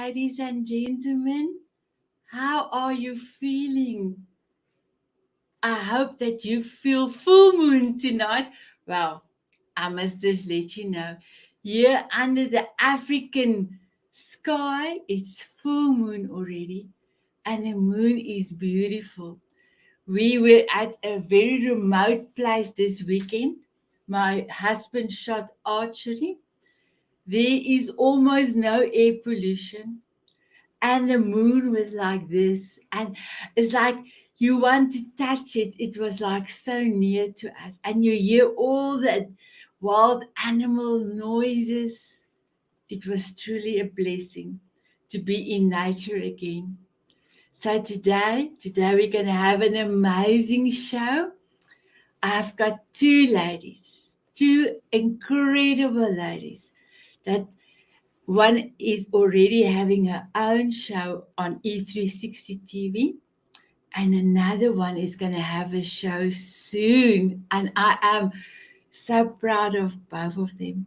ladies and gentlemen. How are you feeling? I hope that you feel full moon tonight. Well, I must just let you know, here under the African sky, it's full moon already, and the moon is beautiful. We were at a very remote place this weekend. My husband shot archery. There is almost no air pollution, and the moon was like this, and it's like you want to touch it. It was like so near to us, and you hear all the wild animal noises. It was truly a blessing to be in nature again. So today we're going to have an amazing show. I've got two incredible ladies that one is already having her own show on E360 TV, and another one is going to have a show soon. And I am so proud of both of them.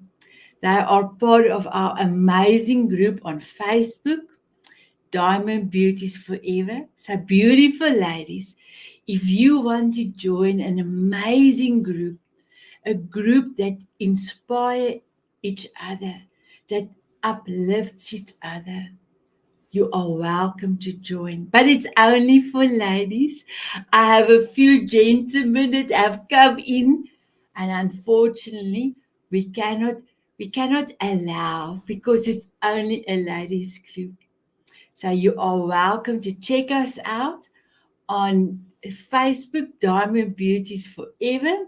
They are part of our amazing group on Facebook, Diamond Beauties Forever. So, beautiful ladies, if you want to join an amazing group, a group that inspire each other, that uplifts each other, you are welcome to join. But it's only for ladies. I have a few gentlemen that have come in, and unfortunately, we cannot allow because it's only a ladies group. So you are welcome to check us out on Facebook, Diamond Beauties Forever.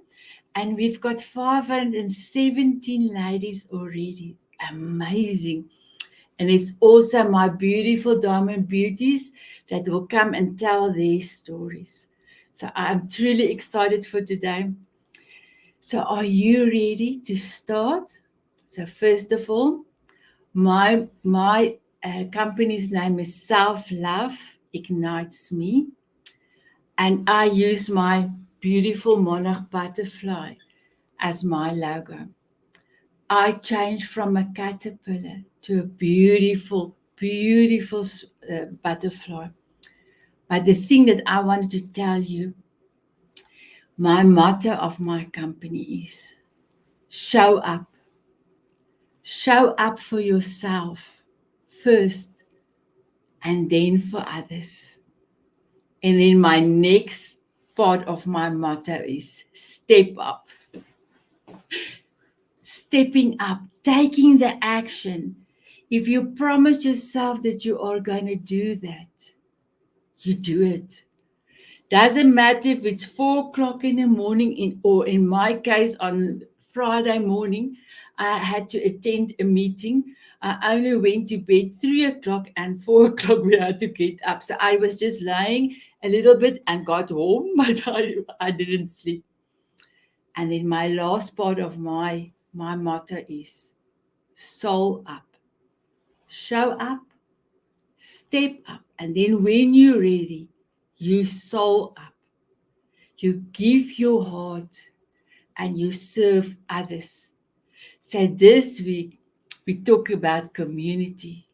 And we've got 517 ladies already. Amazing. And it's also my beautiful Diamond Beauties that will come and tell their stories. So I'm truly excited for today. So are you ready to start? So first of all, my company's name is Self Love Ignites Me, and I use my beautiful monarch butterfly as my logo. I changed from a caterpillar to a beautiful, beautiful butterfly. But the thing that I wanted to tell you, my motto of my company is show up. Show up for yourself first and then for others. And then my next part of my motto is step up. Stepping up, taking the action. If you promise yourself that you are going to do that, you do it. Doesn't matter if it's 4 o'clock in the morning, or in my case, on Friday morning, I had to attend a meeting. I only went to bed 3 o'clock, and 4 o'clock we had to get up. So I was just lying a little bit and got home, but I didn't sleep. And then my last part of my motto is soul up. Show up, step up, and then when you're ready, you soul up. You give your heart and you serve others. So this week, we talk about community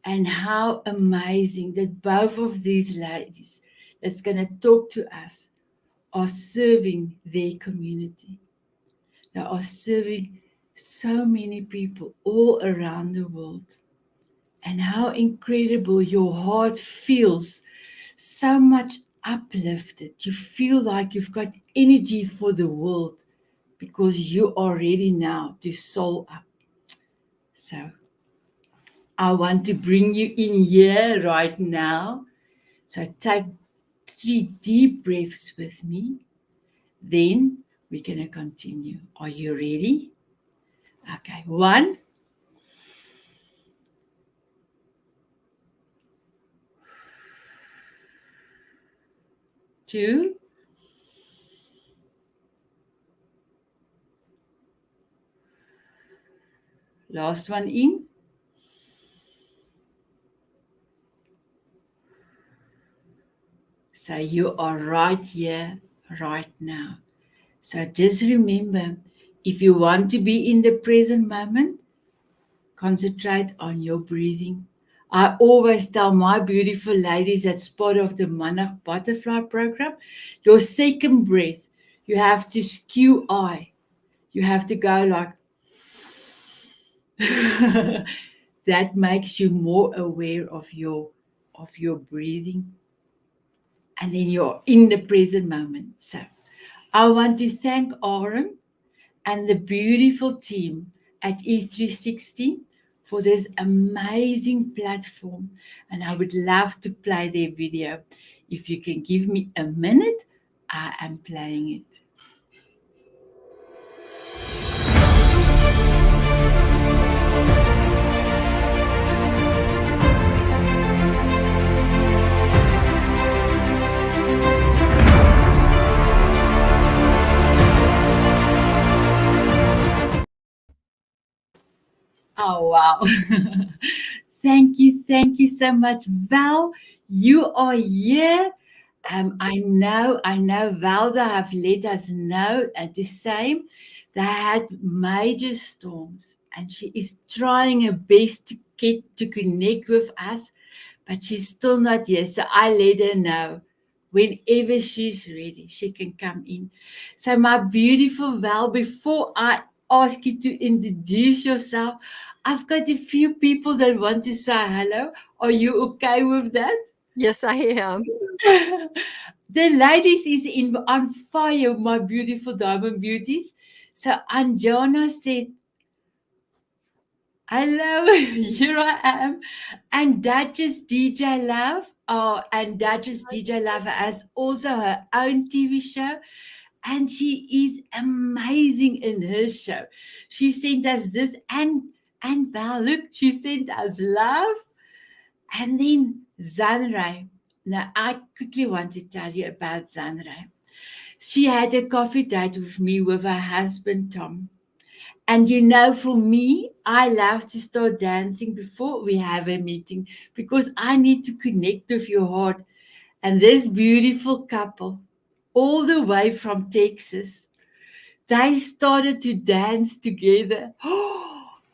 and how amazing that both of these ladies that's going to talk to us are serving their community. They are serving so many people all around the world. And how incredible your heart feels, so much uplifted. You feel like you've got energy for the world because you are ready now to soul up. So I want to bring you in here right now. So take 3 deep breaths with me. Then we're going to continue. Are you ready? Okay, 1, 2, last one in. So you are right here, right now. So just remember, if you want to be in the present moment, concentrate on your breathing. I always tell my beautiful ladies that's part of the Monarch Butterfly program, your second breath, you have to skew eye. You have to go like that makes you more aware of your breathing, and then you're in the present moment. So I want to thank Aaron and the beautiful team at E360 for this amazing platform. And I would love to play their video. If you can give me a minute, I am playing it. Oh, wow. Thank you so much, Val. You are here. I know Valda have let us know and to say they had major storms, and she is trying her best to get to connect with us, but she's still not here. So I let her know whenever she's ready, she can come in. So, my beautiful Val, before I ask you to introduce yourself, I've got a few people that want to say hello. Are you okay with that? Yes, I am. The ladies is in on fire, my beautiful diamond beauties. So Anjana said, hello, here I am. And Duchess DJ Love, oh, and Duchess DJ Love has also her own TV show. And she is amazing in her show. She sent us this, and Val, look, she sent us love. And then Zanrai. Now, I quickly want to tell you about Zanrai. She had a coffee date with me with her husband, Tom. And you know, for me, I love to start dancing before we have a meeting because I need to connect with your heart. And this beautiful couple, all the way from Texas, they started to dance together.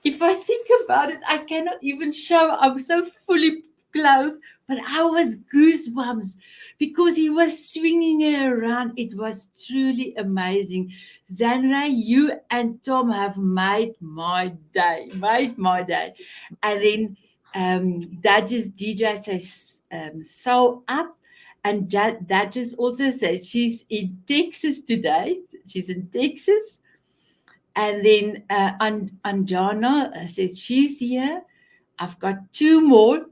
If I think about it, I cannot even show. I'm so fully clothed, but I was goosebumps because he was swinging her around. It was truly amazing. Zanra, you and Tom have made my day, made my day. And then that just DJ says, Soul Up. And that just also said she's in Texas today. She's in Texas. And then Anjana said she's here. I've got two more.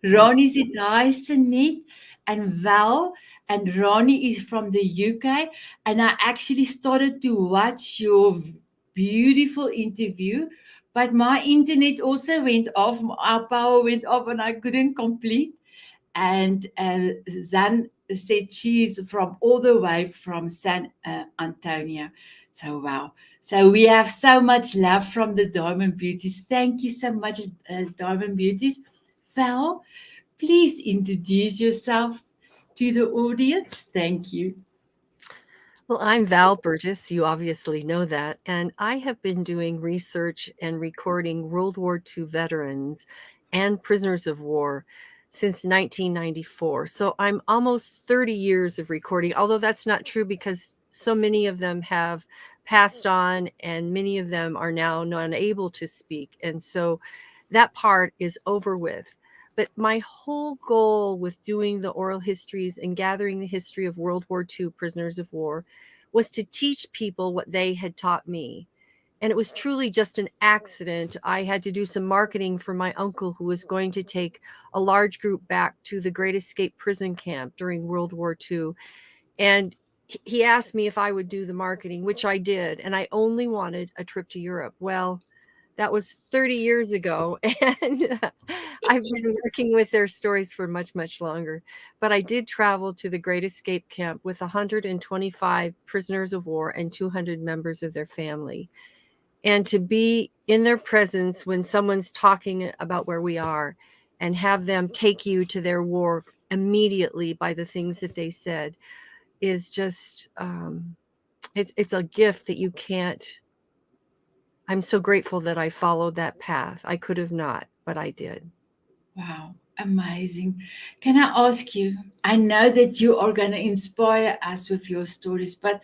Ronnie said hi, Sanet and Val. And Ronnie is from the UK. And I actually started to watch your beautiful interview, but my internet also went off. Our power went off, and I couldn't complete. And Zan said she's from all the way from San Antonio. So wow. So we have so much love from the Diamond Beauties. Thank you so much, Diamond Beauties. Val, please introduce yourself to the audience. Thank you. Well, I'm Val Burgess. You obviously know that. And I have been doing research and recording World War II veterans and prisoners of war since 1994. So I'm almost 30 years of recording, although that's not true because so many of them have passed on and many of them are now unable to speak. And so that part is over with. But my whole goal with doing the oral histories and gathering the history of World War II prisoners of war was to teach people what they had taught me. And it was truly just an accident. I had to do some marketing for my uncle who was going to take a large group back to the Great Escape prison camp during World War II. And he asked me if I would do the marketing, which I did. And I only wanted a trip to Europe. Well, that was 30 years ago, and I've been working with their stories for much, much longer. But I did travel to the Great Escape Camp with 125 prisoners of war and 200 members of their family. And to be in their presence when someone's talking about where we are and have them take you to their war immediately by the things that they said is just, it's a gift that you can't. I'm so grateful that I followed that path. I could have not, but I did. Wow, amazing. Can I ask you? I know that you are going to inspire us with your stories, but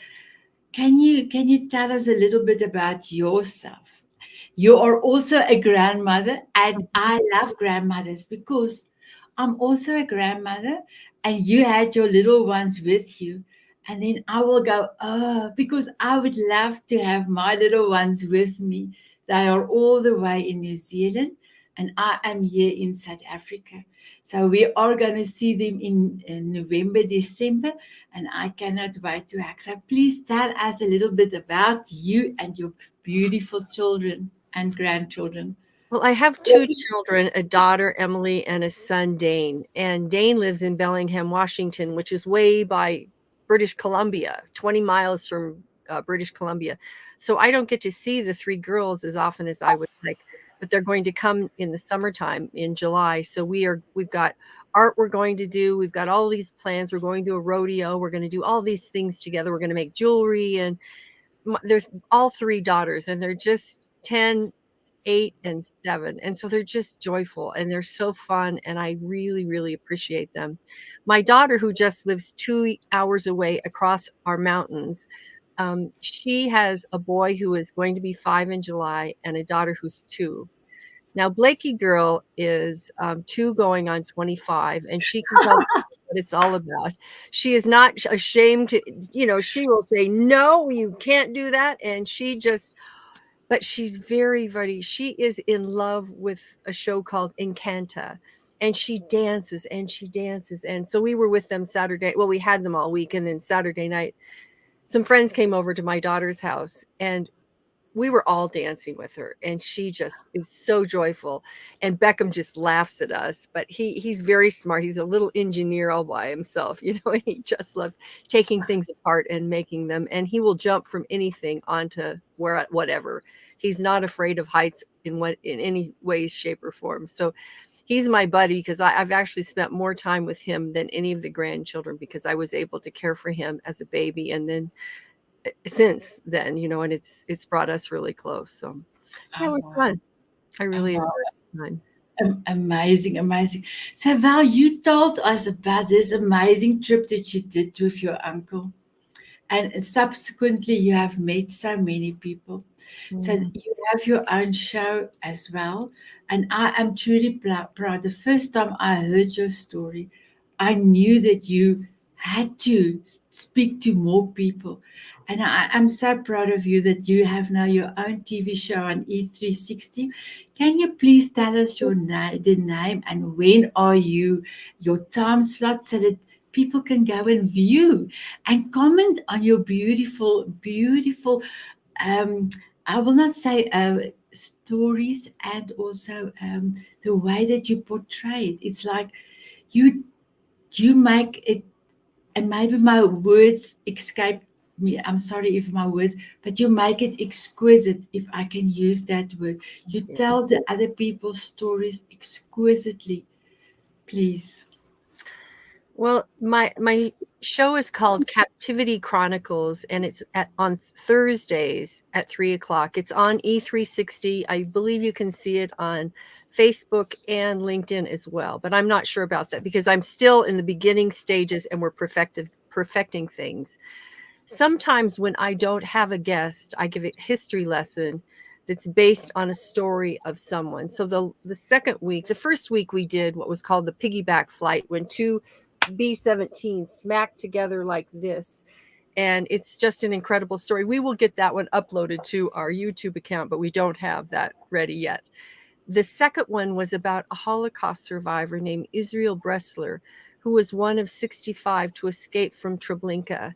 can you tell us a little bit about yourself? You are also a grandmother, and I love grandmothers because I'm also a grandmother, and you had your little ones with you. And then I will go, oh, because I would love to have my little ones with me. They are all the way in New Zealand, and I am here in South Africa. So we are going to see them in November, December, and I cannot wait to act. So please tell us a little bit about you and your beautiful children and grandchildren. Well, I have 2 children, a daughter, Emily, and a son, Dane, and Dane lives in Bellingham, Washington, which is way by British Columbia, 20 miles from, British Columbia. So I don't get to see the 3 girls as often as I would like, but they're going to come in the summertime in July. So we've got art we're going to do, we've got all these plans, we're going to a rodeo, we're gonna do all these things together, we're gonna make jewelry, and there's all 3 daughters, and they're just 10, 8, and 7, and so they're just joyful, and they're so fun, and I really, really appreciate them. My daughter, who just lives 2 hours away across our mountains, she has a boy who is going to be 5 in July and a daughter who's 2. Now Blakey girl is, 2 going on 25, and she can tell what it's all about. She is not ashamed to, she will say, "No, you can't do that," and she just, but she's very, very, she is in love with a show called Encanta, and she dances and she dances, and so we were with them Saturday, well, we had them all week, and then Saturday night, some friends came over to my daughter's house, and we were all dancing with her, and she just is so joyful, and Beckham just laughs at us, but he's very smart, he's a little engineer all by himself, and he just loves taking things apart and making them, and he will jump from anything onto whatever. He's not afraid of heights in any way, shape, or form. So he's my buddy because I've actually spent more time with him than any of the grandchildren, because I was able to care for him as a baby, and then since then, and it's brought us really close. So yeah, it Oh, was wow. fun. I Oh, really wow. enjoyed the time. Amazing, amazing. So, Val, you told us about this amazing trip that you did with your uncle, and subsequently, you have met so many people. So, Mm. you have your own show as well. And I am truly proud. The first time I heard your story, I knew that you had to speak to more people. And I am so proud of you that you have now your own TV show on E360. Can you please tell us the name, and when are you, your time slot, so that people can go and view and comment on your beautiful, beautiful, um, I will not say stories, and also the way that you portray it. It's like you you make it, and maybe my words escape me. I'm sorry if my words, but you make it exquisite, if I can use that word. You Yeah. tell the other people's stories exquisitely, please. Well, my show is called Captivity Chronicles, and it's on Thursdays at 3 o'clock. It's on E360. I believe you can see it on Facebook and LinkedIn as well, but I'm not sure about that because I'm still in the beginning stages and we're perfecting things. Sometimes when I don't have a guest, I give a history lesson that's based on a story of someone. So the first week we did what was called the piggyback flight, when two B-17 smacked together like this. And it's just an incredible story. We will get that one uploaded to our YouTube account, but we don't have that ready yet. The second one was about a Holocaust survivor named Israel Bressler, who was one of 65 to escape from Treblinka.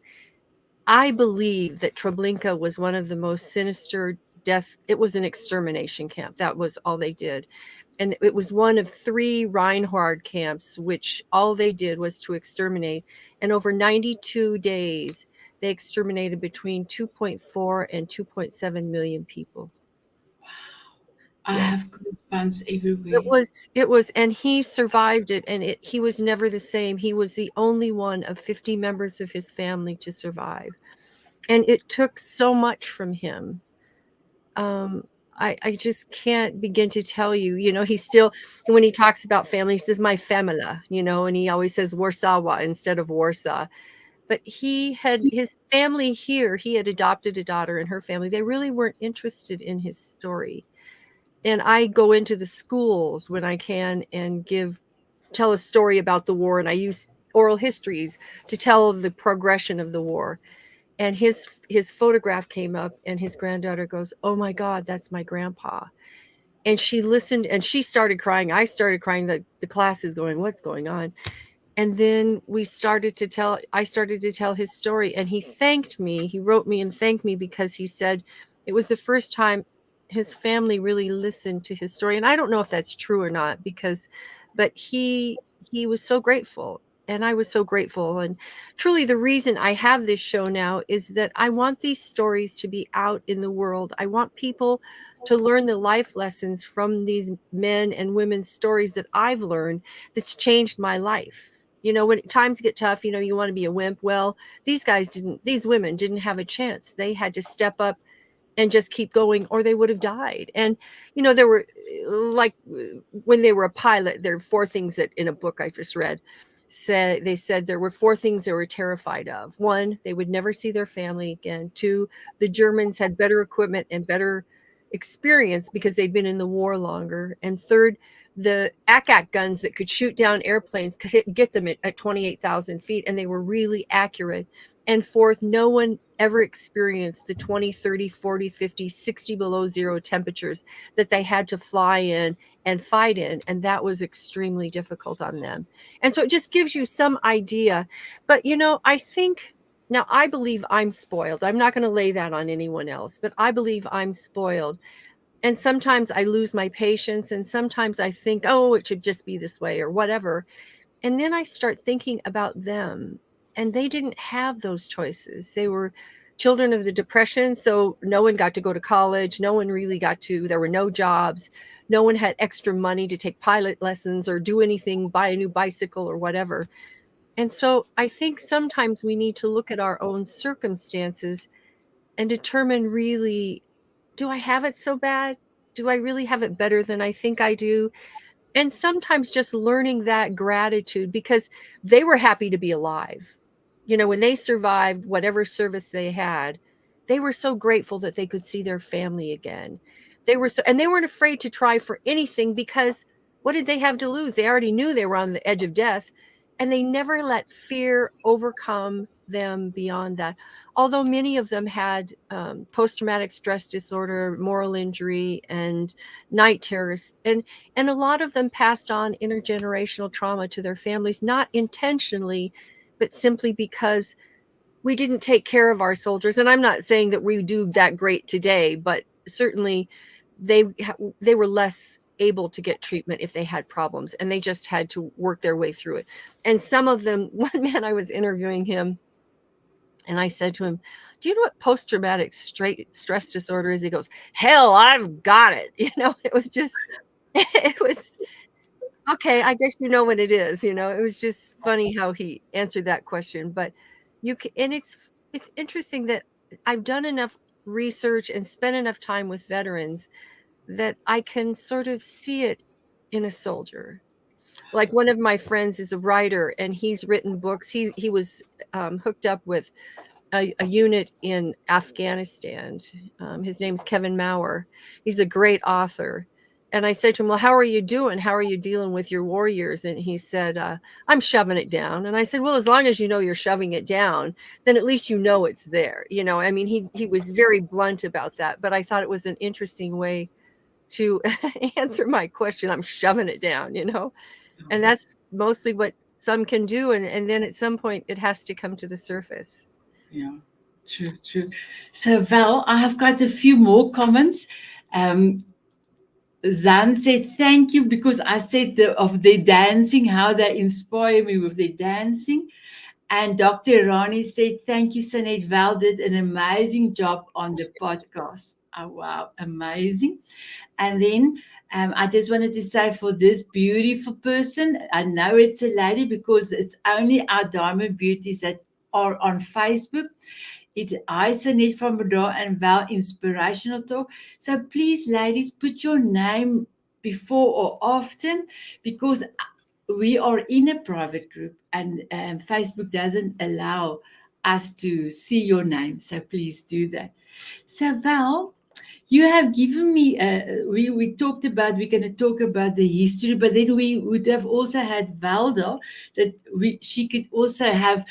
I believe that Treblinka was one of the most sinister death. It was an extermination camp. That was all they did. And it was one of 3 Reinhard camps, which all they did was to exterminate. And over 92 days, they exterminated between 2.4 and 2.7 million people. I Yeah. have goosebumps It everywhere. was it was and he survived it, and he was never the same. He was the only one of 50 members of his family to survive. And it took so much from him. Um, I just can't begin to tell you, he still, when he talks about family, he says, my famila, and he always says Warsaw instead of Warsaw. But he had his family here. He had adopted a daughter and her family. They really weren't interested in his story. And I go into the schools when I can and tell a story about the war. And I use oral histories to tell the progression of the war. And his photograph came up and his granddaughter goes, oh my God, that's my grandpa. And she listened and she started crying. I started crying. The class is going, what's going on? And then I started to tell his story, and he thanked me. He wrote me and thanked me because he said it was the first time his family really listened to his story. And I don't know if that's true or not, but he was so grateful, and I was so grateful. And truly, the reason I have this show now is that I want these stories to be out in the world. I want people to learn the life lessons from these men and women's stories that I've learned that's changed my life. When times get tough, you want to be a wimp. Well, these women didn't have a chance. They had to step up and just keep going, or they would have died. And there were, like, when they were a pilot, there are four things that in a book I just read said there were four things they were terrified of. One, they would never see their family again. Two, the Germans had better equipment and better experience because they'd been in the war longer. And third, the ACAC guns that could shoot down airplanes could get them at 28,000 feet, and they were really accurate. And fourth, no one ever experienced the 20, 30, 40, 50, 60 below zero temperatures that they had to fly in and fight in. And that was extremely difficult on them. And so it just gives you some idea. But, I think now I believe I'm spoiled. I'm not going to lay that on anyone else, but I believe I'm spoiled. And sometimes I lose my patience, and sometimes I think, oh, it should just be this way or whatever. And then I start thinking about them, and they didn't have those choices. They were children of the Depression, so no one got to go to college. No one really there were no jobs. No one had extra money to take pilot lessons or do anything, buy a new bicycle or whatever. And so I think sometimes we need to look at our own circumstances and determine, really, do I have it so bad? Do I really have it better than I think I do? And sometimes just learning that gratitude, because they were happy to be alive. When they survived whatever service they had, they were so grateful that they could see their family again. And they weren't afraid to try for anything, because what did they have to lose? They already knew they were on the edge of death, and they never let fear overcome them beyond that. Although many of them had post-traumatic stress disorder, moral injury, and night terrors, and a lot of them passed on intergenerational trauma to their families, not intentionally, but simply because we didn't take care of our soldiers. And I'm not saying that we do that great today, but certainly they they were less able to get treatment if they had problems, and they just had to work their way through it. And some of them, one man, I was interviewing him, and I said to him, do you know what post-traumatic stress disorder is? He goes, hell, I've got it. It was just, it was, okay, I guess you know what it is. It was just funny how he answered that question. But and it's interesting that I've done enough research and spent enough time with veterans that I can sort of see it in a soldier. Like, one of my friends is a writer, and he's written books. He was hooked up with a unit in Afghanistan. His name's Kevin Maurer. He's a great author. And I said to him, well, how are you doing? How are you dealing with your war years? And he said, I'm shoving it down. And I said, well, as long as you know you're shoving it down, then at least you know it's there. I mean, he was very blunt about that, but I thought it was an interesting way to answer my question. I'm shoving it down, and that's mostly what some can do. And then at some point it has to come to the surface. Yeah, true, true. So, Val, I have got a few more comments. Um, Zan said thank you because I said of their dancing, how they inspire me with their dancing. And Dr. Rani said, thank you, Sanet. Val did an amazing job on the podcast. Oh, wow, amazing. And then I just wanted to say, for this beautiful person, I know it's a lady because it's only our diamond beauties that are on Facebook. It's I, Sanet Van Breda, and Val Inspirational Talk. So please, ladies, put your name before or after, because we are in a private group, and Facebook doesn't allow us to see your name. So please do that. So Val, you have given me. We talked about, we're going to talk about the history, but then we would have also had Valda, that she could also have,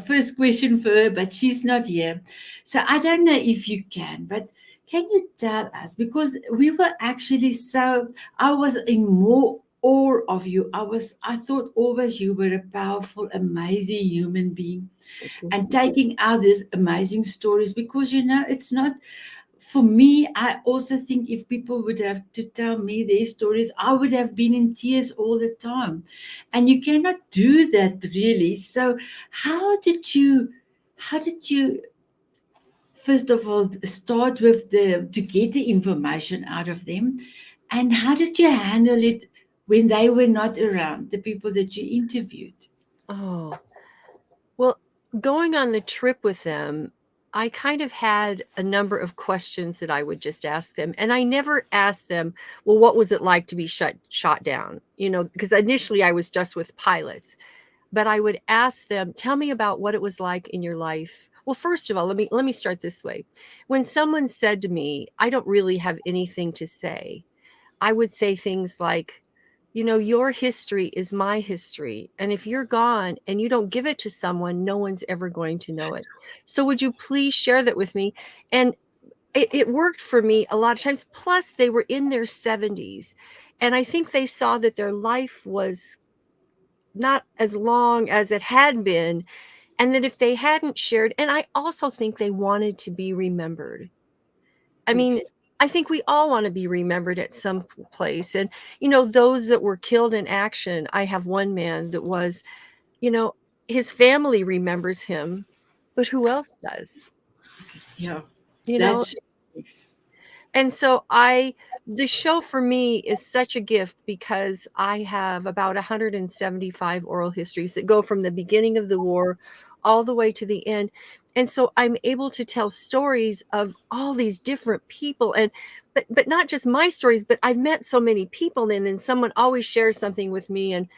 first question for her, but she's not here. So I don't know if you can, but can you tell us, because we were actually so, I was in more awe of you. I thought always you were a powerful, amazing human being, Thank you. and taking out these amazing stories, because it's not for me. I also think if people would have to tell me their stories, I would have been in tears all the time. And you cannot do that, really. So how did you first of all start with the to get the information out of them, and how did you handle it when they were not around, the people that you interviewed? Oh, well, going on the trip with them, I kind of had a number of questions that I would just ask them. And I never asked them, well, what was it like to be shot down? Because initially I was just with pilots. But I would ask them, tell me about what it was like in your life. Well, first of all, let me start this way. When someone said to me, I don't really have anything to say, I would say things like, your history is my history. And if you're gone and you don't give it to someone, no one's ever going to know it. So would you please share that with me? And it worked for me a lot of times. Plus, they were in their 70s. And I think they saw that their life was not as long as it had been, and that if they hadn't shared, and I also think they wanted to be remembered. I mean, Yes. I think we all want to be remembered at some place. And, those that were killed in action, I have one man that was, you know, his family remembers him, but who else does? Yeah, You know, that's yes. And so the show for me is such a gift because I have about 175 oral histories that go from the beginning of the war all the way to the end. And so I'm able to tell stories of all these different people, and but not just my stories, but I've met so many people, and then someone always shares something with me. And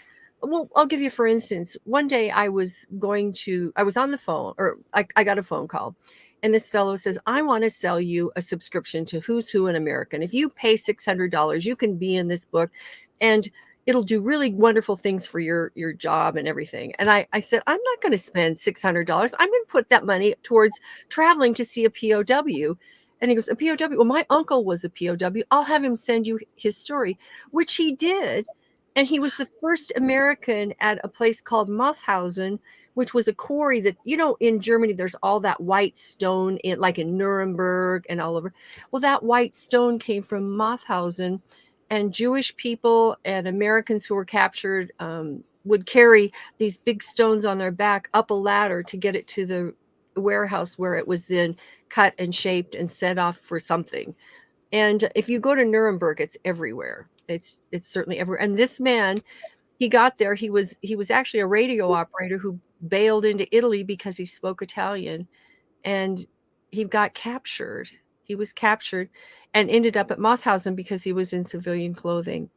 well, I'll give you, for instance, one day I was on the phone, or I got a phone call, and this fellow says, I want to sell you a subscription to Who's Who in America. And if you pay $600, you can be in this book, and it'll do really wonderful things for your job and everything. And I said, I'm not going to spend $600. I'm going to put that money towards traveling to see a POW. And he goes, a POW? Well, my uncle was a POW. I'll have him send you his story, which he did. And he was the first American at a place called Mauthausen, which was a quarry that, in Germany, there's all that white stone like in Nuremberg and all over. Well, that white stone came from Mauthausen, and Jewish people and Americans who were captured would carry these big stones on their back up a ladder to get it to the warehouse where it was then cut and shaped and set off for something. And if you go to Nuremberg, it's everywhere. It's certainly everywhere. And this man, he got there. He was actually a radio operator who bailed into Italy because he spoke Italian, and he got captured. He was captured and ended up at Mauthausen because he was in civilian clothing.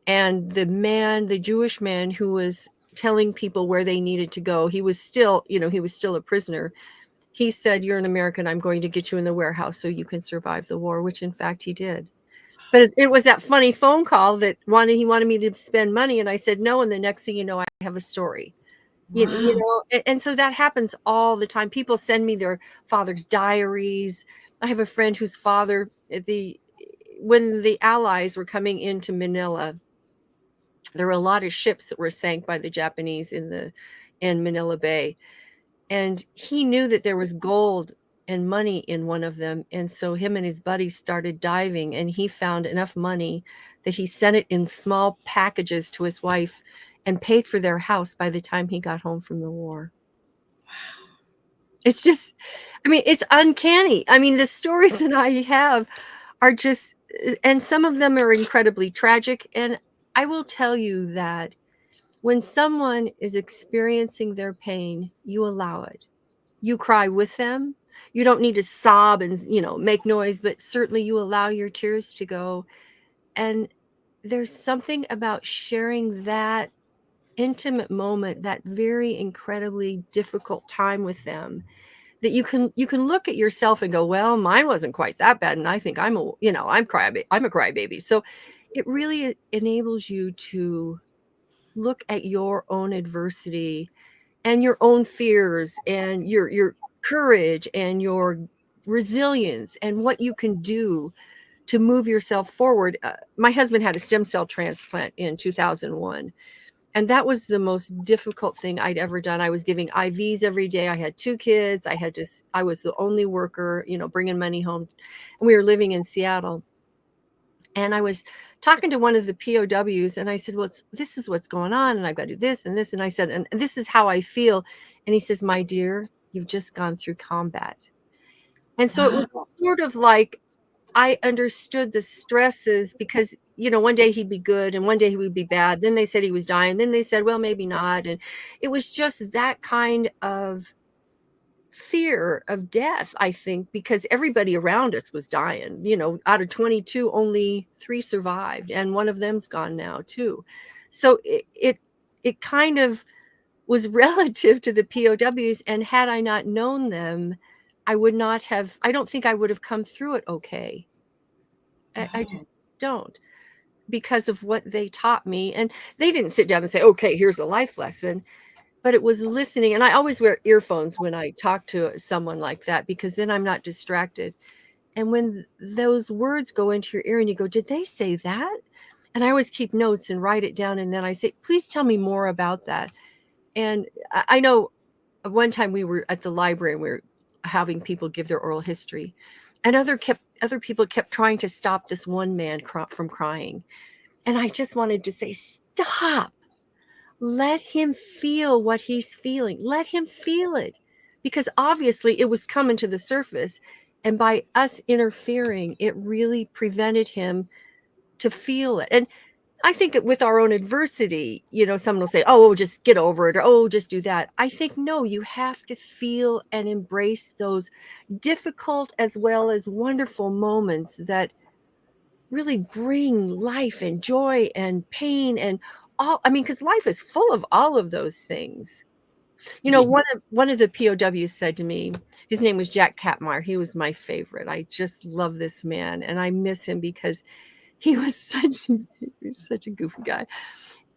And the Jewish man who was telling people where they needed to go, he was still a prisoner. He said, "You're an American. I'm going to get you in the warehouse so you can survive the war," which in fact he did. But it was that funny phone call that he wanted me to spend money, and I said no, and the next thing you know, I have a story. Wow. And so that happens all the time. People send me their father's diaries. I have a friend whose father, when the Allies were coming into Manila, there were a lot of ships that were sank by the Japanese in Manila Bay, and he knew that there was gold and money in one of them. And so him and his buddies started diving, and he found enough money that he sent it in small packages to his wife and paid for their house by the time he got home from the war. It's just, I mean, it's uncanny. I mean, the stories that I have are just, and some of them are incredibly tragic. And I will tell you that When someone is experiencing their pain, you allow it. You cry with them. You don't need to sob and, make noise, but certainly you allow your tears to go. And there's something about sharing that intimate moment, that very incredibly difficult time with them, that you can look at yourself and go, well, mine wasn't quite that bad, and I think I'm a crybaby. So it really enables you to look at your own adversity and your own fears and your courage and your resilience and what you can do to move yourself forward. My husband had a stem cell transplant in 2001, and that was the most difficult thing I'd ever done. I was giving IVs every day. I had 2 kids. I was the only worker, bringing money home. And we were living in Seattle. And I was talking to one of the POWs, and I said, well, this is what's going on, and I've got to do this and this. And I said, and this is how I feel. And he says, my dear, you've just gone through combat. And so it was Wow. sort of like I understood the stresses because, one day he'd be good and one day he would be bad. Then they said he was dying. Then they said, well, maybe not. And it was just that kind of fear of death, I think, because everybody around us was dying. Out of 22, only 3 survived, and one of them's gone now too. So it kind of was relative to the POWs, and had I not known them, I don't think I would have come through it okay. I Wow. just don't, because of what they taught me. And they didn't sit down and say, okay, here's a life lesson, but it was listening. And I always wear earphones when I talk to someone like that, because then I'm not distracted. And when those words go into your ear and you go, did they say that? And I always keep notes and write it down. And then I say, please tell me more about that. And I know one time we were at the library and we were having people give their oral history, and other people kept trying to stop this one man from crying. And I just wanted to say, stop. Let him feel what he's feeling. Let him feel it. Because obviously it was coming to the surface. And by us interfering, it really prevented him to feel it. And I think with our own adversity, someone will say, oh, just get over it, or oh, just do that. I think, no, you have to feel and embrace those difficult as well as wonderful moments that really bring life and joy and pain and all. I mean, because life is full of all of those things. Yeah. One of the POWs said to me, his name was Jack Catmeyer. He was my favorite. I just love this man, and I miss him because he was such a goofy guy.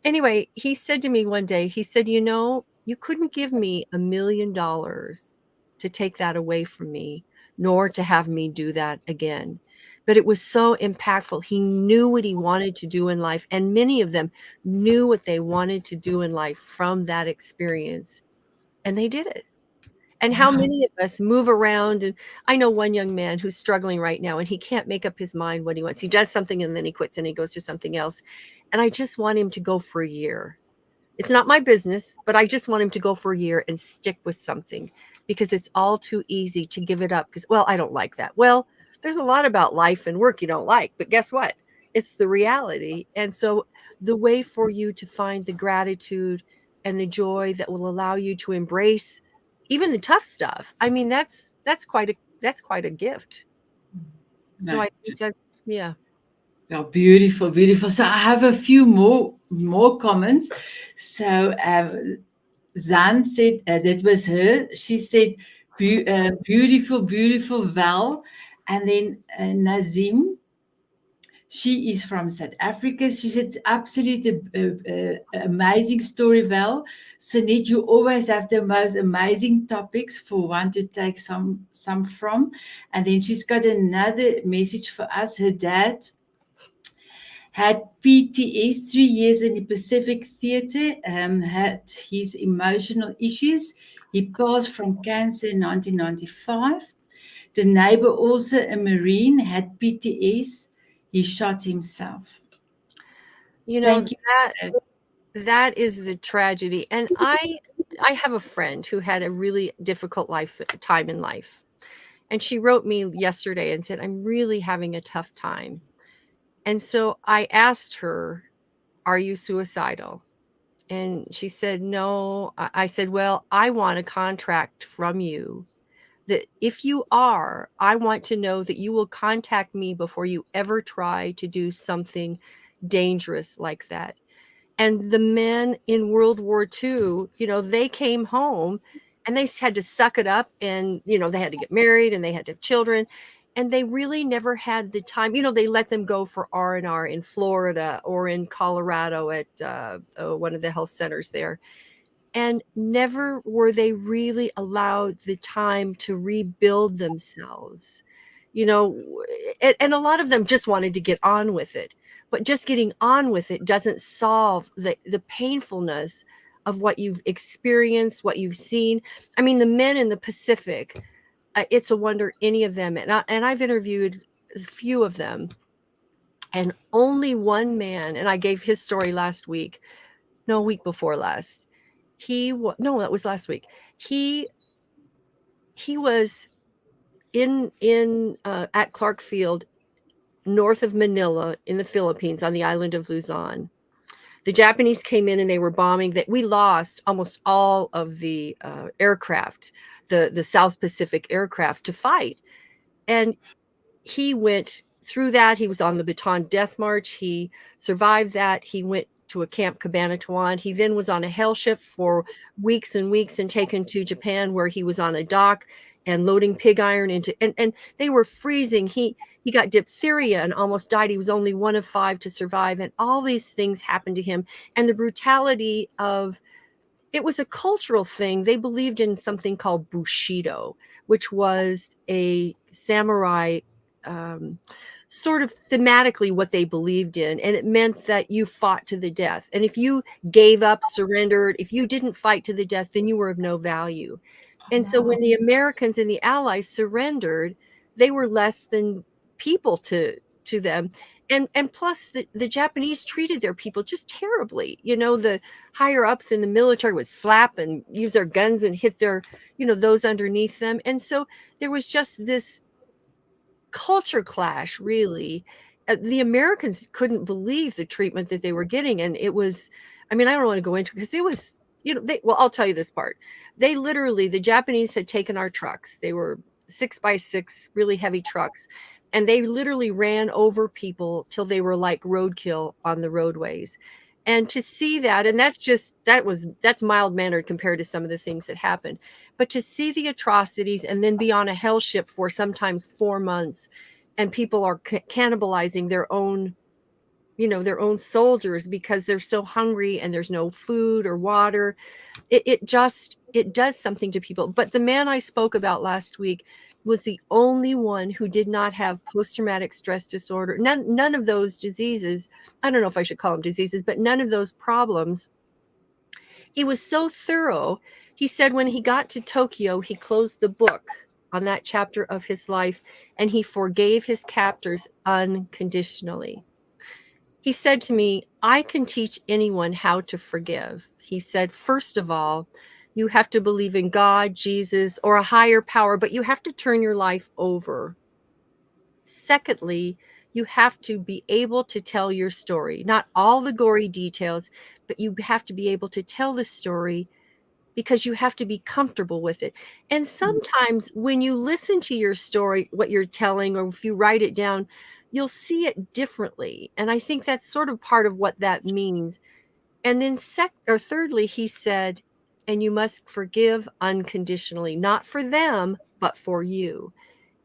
Anyway, he said to me one day, he said, you couldn't give me $1 million to take that away from me, nor to have me do that again. But it was so impactful. He knew what he wanted to do in life, and many of them knew what they wanted to do in life from that experience, and they did it. And how Wow. many of us move around? And I know one young man who's struggling right now, and he can't make up his mind what he wants. He does something and then he quits and he goes to something else. And I just want him to go for a year. It's not my business, but I just want him to go for a year and stick with something, because it's all too easy to give it up because, well, I don't like that. Well, there's a lot about life and work you don't like, but guess what? It's the reality. And so the way for you to find the gratitude and the joy that will allow you to embrace even the tough stuff. I mean, that's quite a gift. So No. I think that's, yeah. Yeah, beautiful, beautiful. So I have a few more comments. So Zan said that was her. She said, beautiful, beautiful Val. And then Nazim, she is from South Africa. She said, absolutely amazing story, Val. Sanet, you always have the most amazing topics for one to take some from. And then she's got another message for us. Her dad had PTS 3 years in the Pacific Theatre, had his emotional issues. He passed from cancer in 1995. The neighbor, also a Marine, had PTS. He shot himself. Thank you That for that. that is the tragedy. And I have a friend who had a really difficult time in life. And she wrote me yesterday and said, I'm really having a tough time. And so I asked her, are you suicidal? And she said, "No." I said, "Well, I want a contract from you that if you are, I want to know that you will contact me before you ever try to do something dangerous like that." And the men in World War II, they came home and they had to suck it up, and, they had to get married and they had to have children. And they really never had the time. They let them go for R&R in Florida or in Colorado at one of the health centers there. And never were they really allowed the time to rebuild themselves. And a lot of them just wanted to get on with it. But just getting on with it doesn't solve the painfulness of what you've experienced, what you've seen. I mean, the men in the Pacific, it's a wonder any of them, and I've interviewed a few of them, and only one man, and I gave his story last week, no, a week before last. No, that was last week. He was in at Clark Field, north of Manila in the Philippines, on the island of Luzon. The Japanese came in and they were bombing. That we lost almost all of the aircraft, the South Pacific aircraft, to fight. And he went through that. He was on the Bataan Death March. He survived that. He went to a Camp Cabanatuan. He then was on a hell ship for weeks and weeks and taken to Japan, where he was on a dock and loading pig iron into, and they were freezing. He got diphtheria and almost died. He was only one of 5 to survive. And all these things happened to him. And the brutality of it was a cultural thing. They believed in something called Bushido, which was a samurai, um, sort of thematically what they believed in. And it meant that you fought to the death. And if you gave up, surrendered, if you didn't fight to the death, then you were of no value. And so when Wow. the Americans and the Allies surrendered, they were less than people to them. And plus the Japanese treated their people just terribly. The higher ups in the military would slap and use their guns and hit those underneath them. And so there was just this culture clash, really. The Americans couldn't believe the treatment that they were getting. And it was, I mean, I don't want to go into it because it was, well, I'll tell you this part. The Japanese had taken our trucks. They were 6x6, really heavy trucks. And they literally ran over people till they were like roadkill on the roadways. And to see that, and that's mild mannered compared to some of the things that happened. But to see the atrocities and then be on a hell ship for sometimes 4 months, and people are cannibalizing their own soldiers because they're so hungry and there's no food or water. It does something to people. But the man I spoke about last week was the only one who did not have post-traumatic stress disorder. None of those diseases, I don't know if I should call them diseases, but none of those problems. He was so thorough. He said when he got to Tokyo, he closed the book on that chapter of his life and he forgave his captors unconditionally. He said to me, "I can teach anyone how to forgive." He said, "First of all, you have to believe in God, Jesus, or a higher power, but you have to turn your life over. Secondly, you have to be able to tell your story, not all the gory details, but you have to be able to tell the story because you have to be comfortable with it. And sometimes when you listen to your story, what you're telling, or if you write it down, you'll see it differently. And I think that's sort of part of what that means. And then thirdly, he said, and you must forgive unconditionally, not for them, but for you.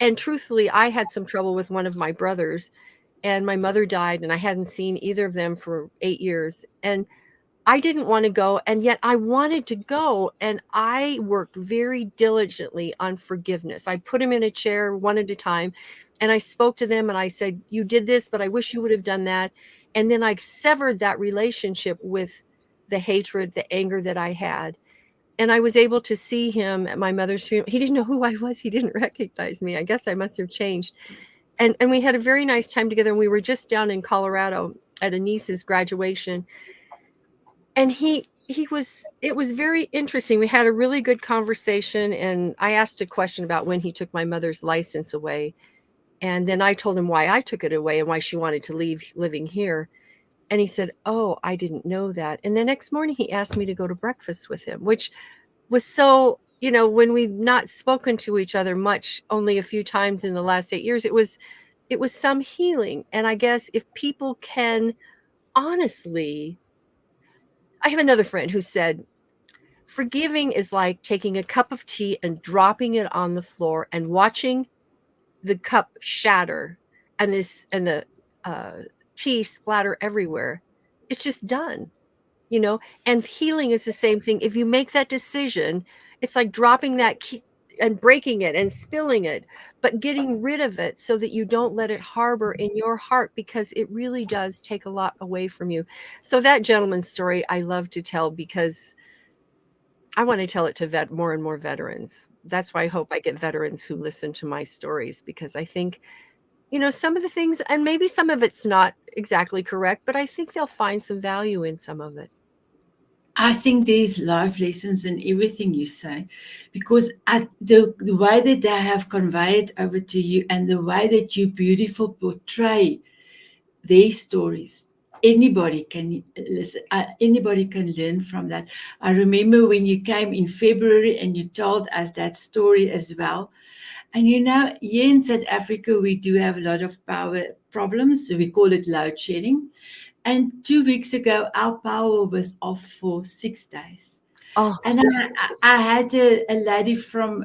And truthfully, I had some trouble with one of my brothers, and my mother died, and I hadn't seen either of them for 8 years. And I didn't want to go, and yet I wanted to go, and I worked very diligently on forgiveness. I put them in a chair one at a time, and I spoke to them, and I said, "You did this, but I wish you would have done that." And then I severed that relationship with the hatred, the anger that I had. And I was able to see him at my mother's funeral. He didn't know who I was. He didn't recognize me. I guess I must have changed. And we had a very nice time together. And we were just down in Colorado at a niece's graduation, and it was very interesting. We had a really good conversation, and I asked a question about when he took my mother's license away, and then I told him why I took it away and why she wanted to leave living here. And he said, "Oh, I didn't know that." And the next morning he asked me to go to breakfast with him, which was so, when we've not spoken to each other much, only a few times in the last 8 years, it was some healing. And I guess if people can honestly, I have another friend who said, forgiving is like taking a cup of tea and dropping it on the floor and watching the cup shatter and the uh, tea splatter everywhere. It's just done, you know? And healing is the same thing. If you make that decision, it's like dropping that key and breaking it and spilling it, but getting rid of it so that you don't let it harbor in your heart, because it really does take a lot away from you. So that gentleman's story I love to tell because I want to tell it to more and more veterans. That's why I hope I get veterans who listen to my stories, because I think, some of the things, and maybe some of it's not exactly correct, but I think they'll find some value in some of it. I think there's life lessons in everything you say, because the way that they have conveyed over to you and the way that you beautiful portray their stories, anybody can listen. Anybody can learn from that. I remember when you came in February and you told us that story as well. And here in South Africa, we do have a lot of power problems. So we call it load shedding. And 2 weeks ago, our power was off for 6 days. Oh, And I had a lady from,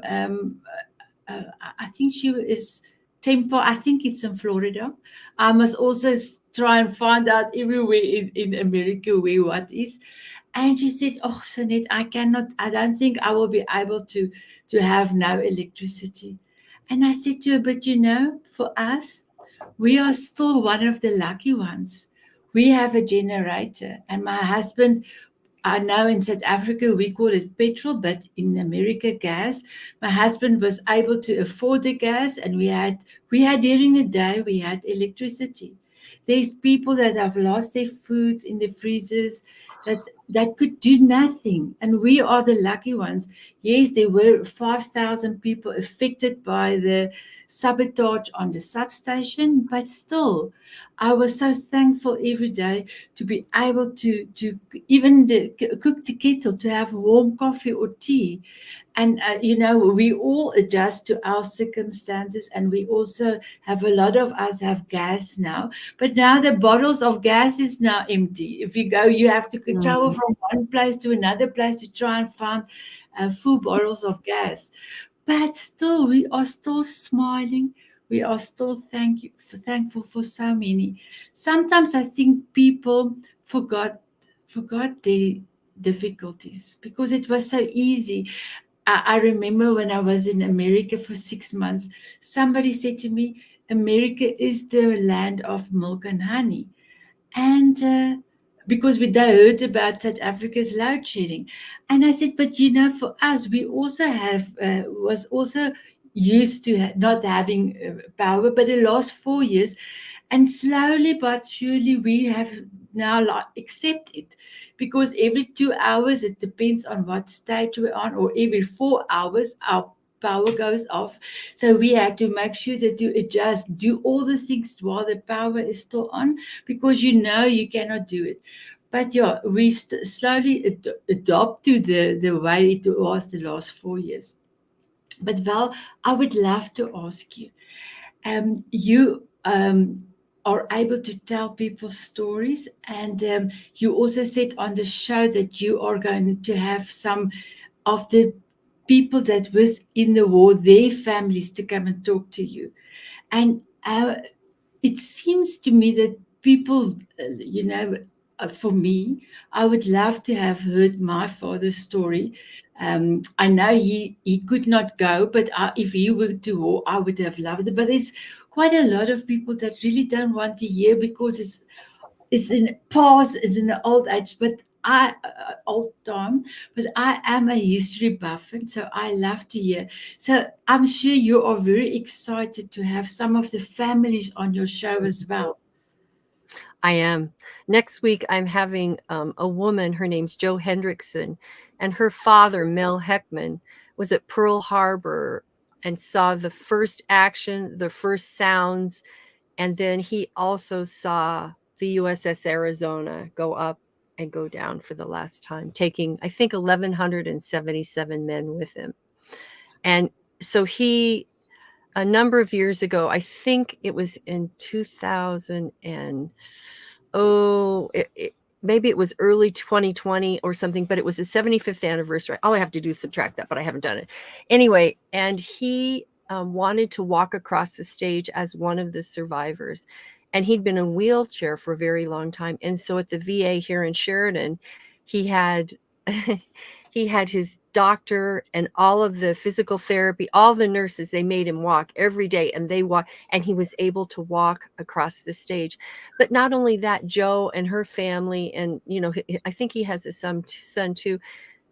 I think she is Temple, I think it's in Florida. I must also try and find out everywhere in America where what is. And she said, "Oh, Sanet, I don't think I will be able to have no electricity." And I said to her, "But for us, we are still one of the lucky ones. We have a generator, and my husband, I know in South Africa we call it petrol, but in America gas. My husband was able to afford the gas, and we had during the day we had electricity. There's people that have lost their foods in the freezers that could do nothing, and we are the lucky ones. Yes, there were 5,000 people affected by the sabotage on the substation, but still, I was so thankful every day to be able to even cook the kettle, to have warm coffee or tea. And we all adjust to our circumstances, and we also have a lot of us have gas now, but now the bottles of gas is now empty. If you go, you have to travel mhm. from one place to another place to try and find full bottles of gas. But still, we are still smiling. We are still thankful for so many. Sometimes I think people forgot their difficulties because it was so easy. I remember when I was in America for 6 months, somebody said to me, "America is the land of milk and honey." And because they heard about South Africa's load shedding, and I said, "But for us, we also was also used to not having power, but the last 4 years, and slowly but surely we have now like accept it, because every 2 hours, it depends on what stage we're on, or every 4 hours our power goes off. So we had to make sure that you adjust, do all the things while the power is still on, because you cannot do it. But yeah, we slowly adopt to the way it was the last 4 years. But Val, I would love to ask you, you are able to tell people stories, and you also said on the show that you are going to have some of the people that was in the war, their families, to come and talk to you. And it seems to me that people, for me, I would love to have heard my father's story. I know he could not go, but if he were to war, I would have loved it. But there's quite a lot of people that really don't want to hear, because it's in past, it's in the old age, but old time. But I am a history buff, and so I love to hear. So I'm sure you are very excited to have some of the families on your show as well. I am. Next week, I'm having a woman, her name's Jo Hendrickson, and her father, Mel Heckman, was at Pearl Harbor and saw the first sounds, and then he also saw the USS Arizona go up and go down for the last time, taking, I think, 1,177 men with him. And so he, a number of years ago, I think it was in 2000 and, oh, maybe it was early 2020 or something, but it was the 75th anniversary. All I have to do is subtract that, but I haven't done it. Anyway, and he wanted to walk across the stage as one of the survivors. And he'd been in a wheelchair for a very long time. And so at the VA here in Sheridan, he had he had his doctor and all of the physical therapy, all the nurses, they made him walk every day, and they walk, and he was able to walk across the stage. But not only that, Joe and her family, and I think he has a son too,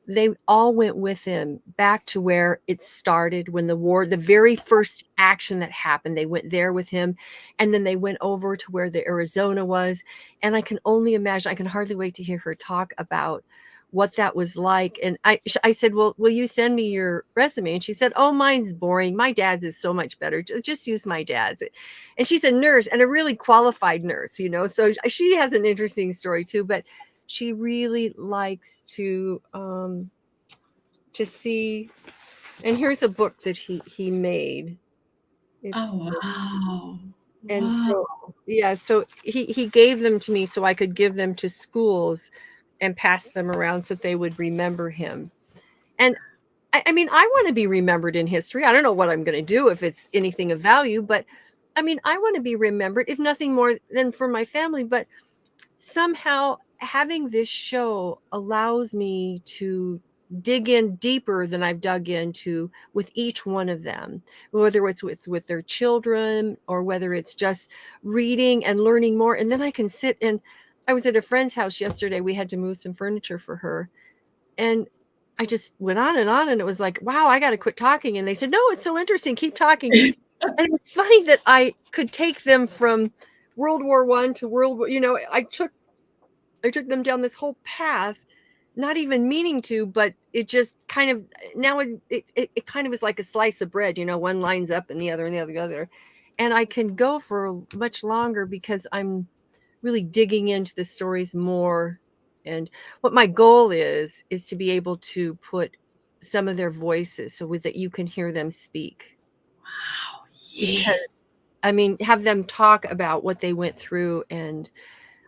they all went with him back to where it started when the war, the very first action that happened, they went there with him. And then they went over to where the Arizona was. And I can only imagine, I can hardly wait to hear her talk about what that was like. And I said, well, will you send me your resume? And she said, oh, mine's boring. My dad's is so much better. Just use my dad's. And she's a nurse, and a really qualified nurse, so she has an interesting story too. But she really likes to see. And here's a book that he made. It's Oh, just, wow. and Wow. so yeah, so he gave them to me so I could give them to schools and pass them around so that they would remember him. And I mean, I want to be remembered in history. I don't know what I'm going to do if it's anything of value, but I mean, I want to be remembered, if nothing more than for my family. But somehow having this show allows me to dig in deeper than I've dug into with each one of them, whether it's with their children or whether it's just reading and learning more. And then I can sit and I was at a friend's house yesterday. We had to move some furniture for her. And I just went on, and it was like, wow, I got to quit talking. And they said, no, it's so interesting. Keep talking. And it's funny that I could take them from World War I to World War, I took them down this whole path, not even meaning to, but it just kind of, now it kind of is like a slice of bread, one lines up and the other and the other, the other. And I can go for much longer because I'm really digging into the stories more. And what my goal is to be able to put some of their voices so that you can hear them speak. Wow. Because, Yes. I mean, have them talk about what they went through. And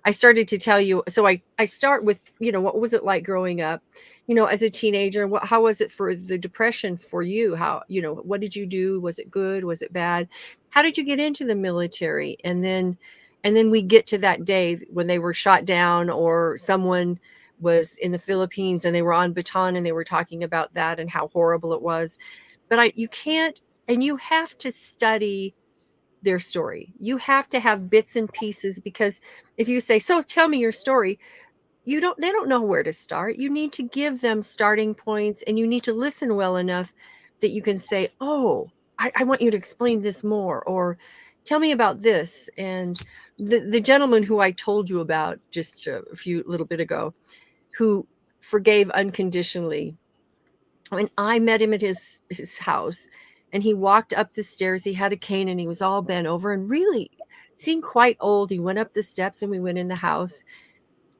I started to tell you, so I start with, what was it like growing up, as a teenager? How was it for the depression for you? How, what did you do? Was it good? Was it bad? How did you get into the military? And then we get to that day when they were shot down, or someone was in the Philippines and they were on Bataan and they were talking about that and how horrible it was. But you can't, and you have to study their story. You have to have bits and pieces, because if you say, so tell me your story, they don't know where to start. You need to give them starting points, and you need to listen well enough that you can say, oh, I want you to explain this more, or tell me about this. And the gentleman who I told you about just a few little bit ago, who forgave unconditionally, when I met him at his house, and he walked up the stairs, he had a cane and he was all bent over and really seemed quite old. He went up the steps and we went in the house.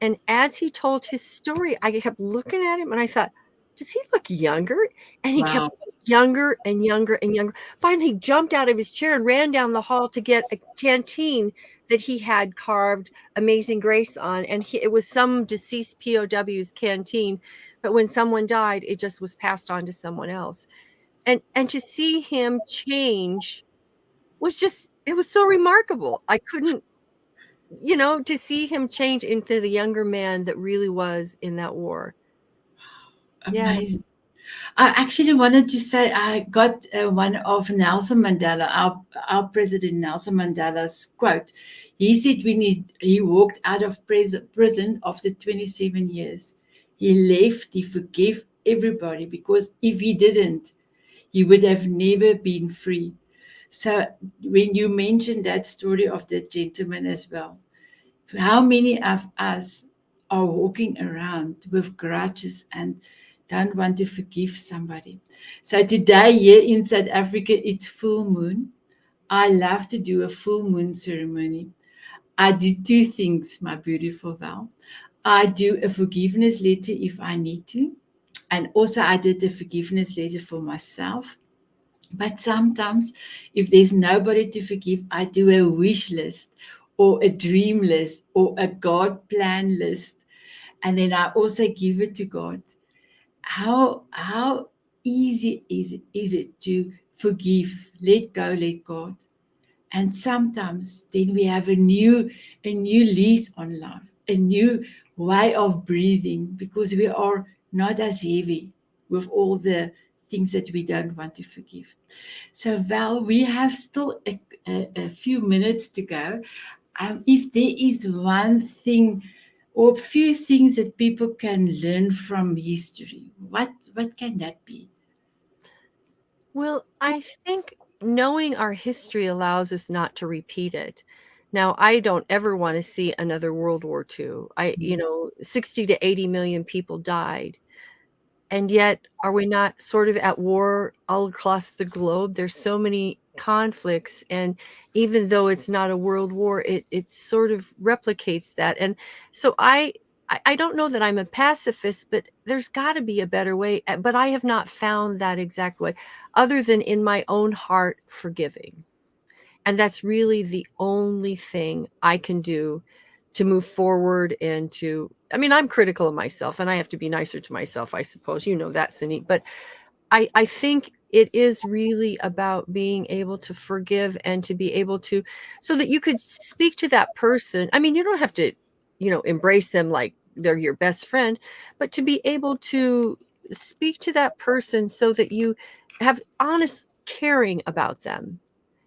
And as he told his story, I kept looking at him and I thought, does he look younger? And he kept Wow. younger and younger and younger. Finally, he jumped out of his chair and ran down the hall to get a canteen that he had carved Amazing Grace on. And it was some deceased POW's canteen. But when someone died, it just was passed on to someone else. And to see him change was just, it was so remarkable. I couldn't, to see him change into the younger man that really was in that war. Yeah. Amazing. I actually wanted to say I got one of Nelson Mandela, our president Nelson Mandela's quote. He said when he walked out of prison after 27 years, he left, he forgave everybody, because if he didn't, he would have never been free. So when you mentioned that story of the gentleman as well, how many of us are walking around with grudges and don't want to forgive somebody? So today here in South Africa, it's full moon. I love to do a full moon ceremony. I do two things, my beautiful Val. I do a forgiveness letter if I need to, and also I did a forgiveness letter for myself. But sometimes, if there's nobody to forgive, I do a wish list or a dream list or a God plan list. And then I also give it to God. How easy is it to forgive, let go, let God? And sometimes then we have a new lease on life, a new way of breathing, because we are not as heavy with all the things that we don't want to forgive. So Val, we have still a few minutes to go. If there is one thing or a few things that people can learn from history, what can that be? Well, I think knowing our history allows us not to repeat it. Now, I don't ever want to see another World War II. 60 to 80 million people died. And yet, are we not sort of at war all across the globe? There's so many conflicts, and even though it's not a world war, it sort of replicates that. And so I don't know that I'm a pacifist, but there's got to be a better way. But I have not found that exact way, other than in my own heart forgiving. And that's really the only thing I can do to move forward and to I mean, I'm critical of myself and I have to be nicer to myself, I suppose. You know that, Saneet. But I think it is really about being able to forgive and to be able to so that you could speak to that person. I mean, you don't have to, embrace them like they're your best friend, but to be able to speak to that person so that you have honest caring about them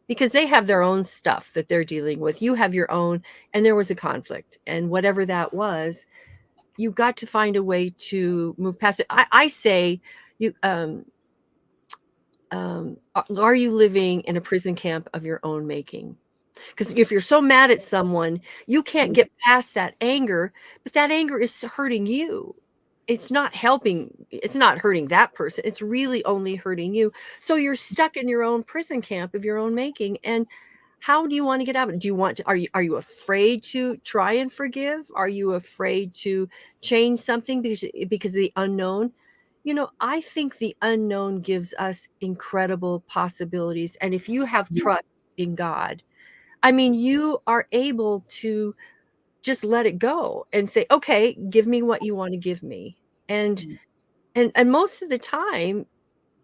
because they have their own stuff that they're dealing with. You have your own, and there was a conflict, and whatever that was, you got to find a way to move past it. I say, you are you living in a prison camp of your own making? Because if you're so mad at someone, you can't get past that anger, but that anger is hurting you. It's not hurting that person. It's really only hurting you. So you're stuck in your own prison camp of your own making. And how do you want to get out of it? Do you want to, are you afraid to try and forgive? Are you afraid to change something because of the unknown? I think the unknown gives us incredible possibilities. And if you have trust in God, I mean, you are able to just let it go and say, "Okay, give me what you wanna give me." And and most of the time,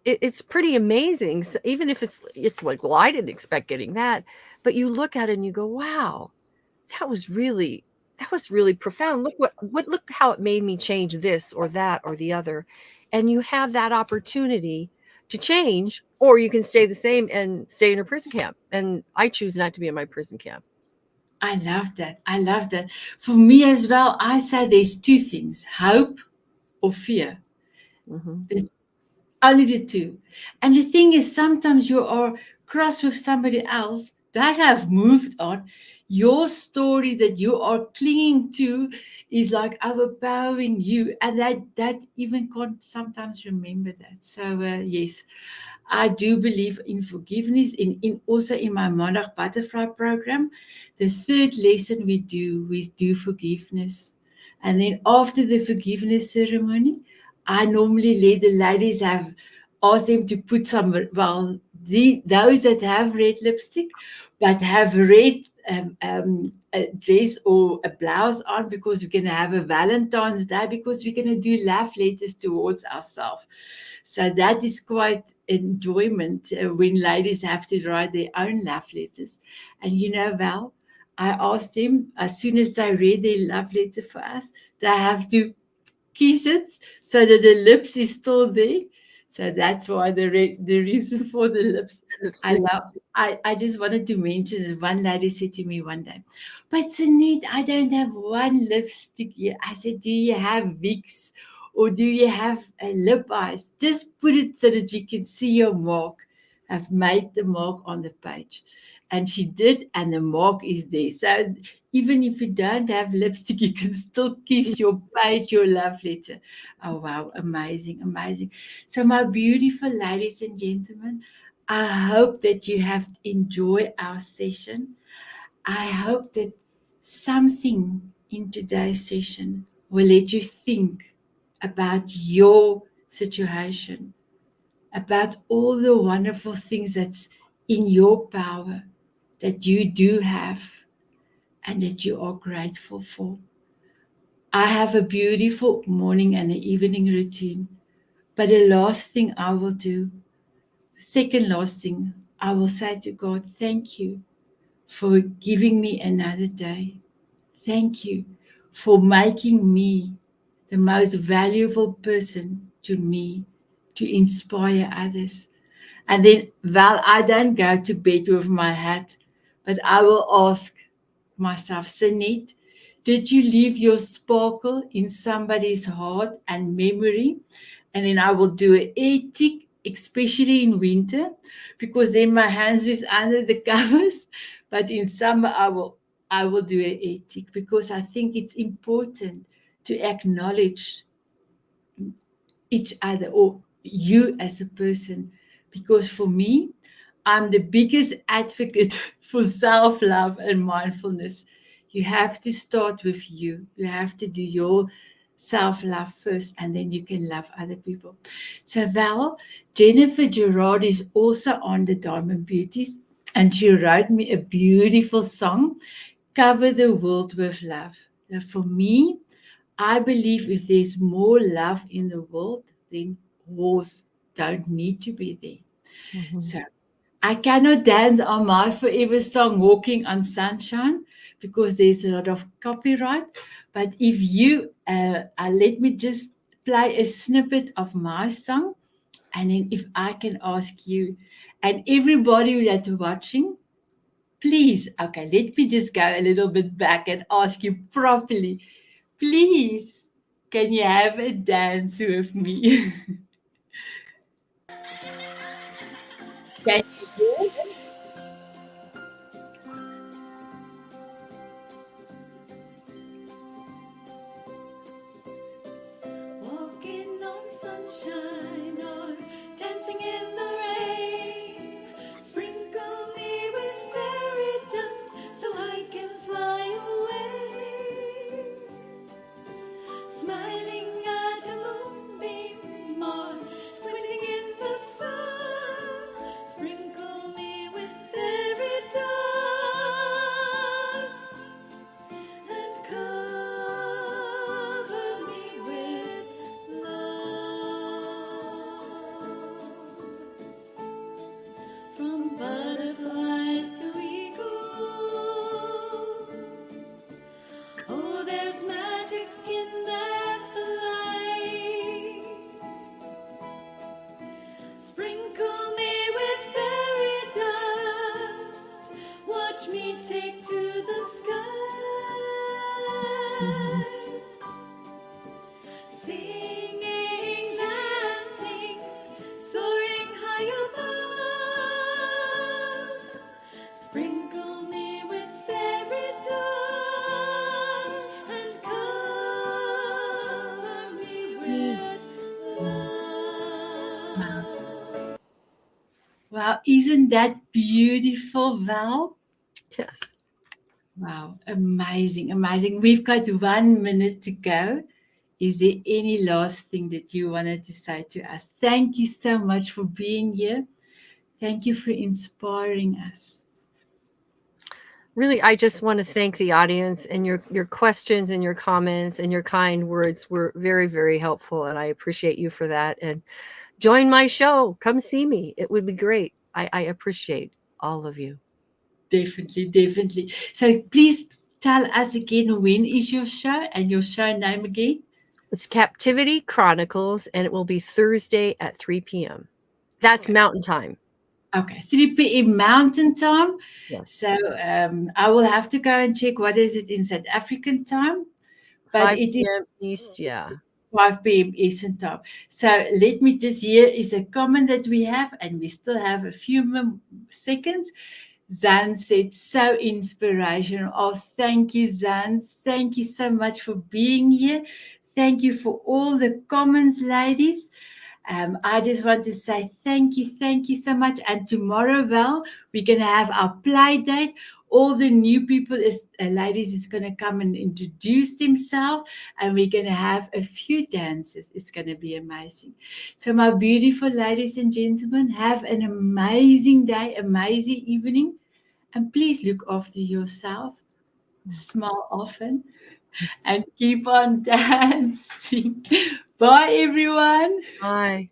it's pretty amazing. S Even if it's like, "Well, I didn't expect getting that." But you look at it and you go, "Wow, that was really that was really profound. Look how it made me change this or that or the other." And you have that opportunity to change, or you can stay the same and stay in a prison camp. And I choose not to be in my prison camp. I love that. I love that. For me as well, I say there's two things: hope or fear. Mhm. There's only the two. And the thing is, sometimes you are cross with somebody else. They have moved on. Your story that you are clinging to is like overpowering you, and that even can't sometimes remember that. So yes, I do believe in forgiveness. In also in my Monarch Butterfly program, the third lesson we do forgiveness, and then after the forgiveness ceremony, I normally let the ladies have ask them to put some those that have red lipstick, but have red a dress or a blouse on because we're gonna have a Valentine's Day because we're gonna do love letters towards ourselves. So that is quite enjoyment when ladies have to write their own love letters. And Val, I asked them as soon as they read their love letter for us, they have to kiss it so that the lips is still there. So that's why the reason for the lips. I Lipstick. love. I just wanted to mention that one lady said to me one day, "But Sunit, I don't have one lipstick here." I said, "Do you have Vicks or do you have a lip eyes? Just put it so that we can see your mark." I've made the mark on the page, and she did, and the mark is there. So even if you don't have lipstick, you can still kiss your page, your love letter. Oh, wow. Amazing, amazing. So, my beautiful ladies and gentlemen, I hope that you have enjoyed our session. I hope that something in today's session will let you think about your situation, about all the wonderful things that's in your power that you do have and that you are grateful for. I have a beautiful morning and an evening routine, but the last thing I will do, second last thing, I will say to God, thank you for giving me another day. Thank you for making me the most valuable person to me to inspire others. And then, well, I don't go to bed with my hat, but I will ask myself, Sanet, did you leave your sparkle in somebody's heart and memory? And then I will do an air tick, especially in winter, because then my hands is under the covers. But in summer, I will do an air tick because I think it's important to acknowledge each other or you as a person. Because for me, I'm the biggest advocate for self love and mindfulness. You have to start with you, you have to do your self love first, and then you can love other people. So, Val, Jennifer Gerard is also on the Diamond Beauties, and she wrote me a beautiful song, Cover the World with Love. Now, for me, I believe if there's more love in the world, then wars don't need to be there. Mhm. So I cannot dance on my forever song Walking on Sunshine because there's a lot of copyright. But if you let me just play a snippet of my song, and then if I can ask you and everybody that's watching, please, okay, let me just go a little bit back and ask you properly. Please, can you have a dance with me? Can you do it? Walking on sunshine or dancing in the rain. Sprinkle me with fairy dust so I can fly away. Smiling at a moonbeam or squinting in the sun. Sprinkle me with fairy dust and cover me with love. From butterflies to eagles, oh, there's magic in that flight. Sprinkle me with fairy dust, watch me take to the sky. Singing, dancing, soaring high above. Sprinkle me with fairy dust and cover me with love. Wow, isn't that beautiful, Val? Yes. Wow, amazing, amazing. We've got 1 minute to go. Is there any last thing that you wanted to say to us? Thank you so much for being here. Thank you for inspiring us. Really, I just want to thank the audience, and your questions and your comments and your kind words were very, very helpful, and I appreciate you for that. And join my show. Come see me. It would be great. I appreciate all of you. Definitely, definitely. So please tell us again, when is your show and your show name again? It's Captivity Chronicles, and it will be Thursday at 3 p.m. That's Okay. Mountain Time. Okay, 3 p.m. Mountain Time. Yes. So I will have to go and check what is it in South African time, but 5 it is p.m. East. Yeah. 5 p.m. Eastern time. So let me just, here is a comment that we have, and we still have a few seconds. Zan said, so inspirational. Oh, thank you, Zan. Thank you so much for being here. Thank you for all the comments, ladies. I just want to say thank you so much. And tomorrow, Val, we're going to have our play date. all the new people is ladies is going to come and introduce themselves, and we're going to have a few dances. It's going to be amazing. So my beautiful ladies and gentlemen, have an amazing day, amazing evening, and please look after yourself, smile often, and keep on dancing. Bye everyone. Bye.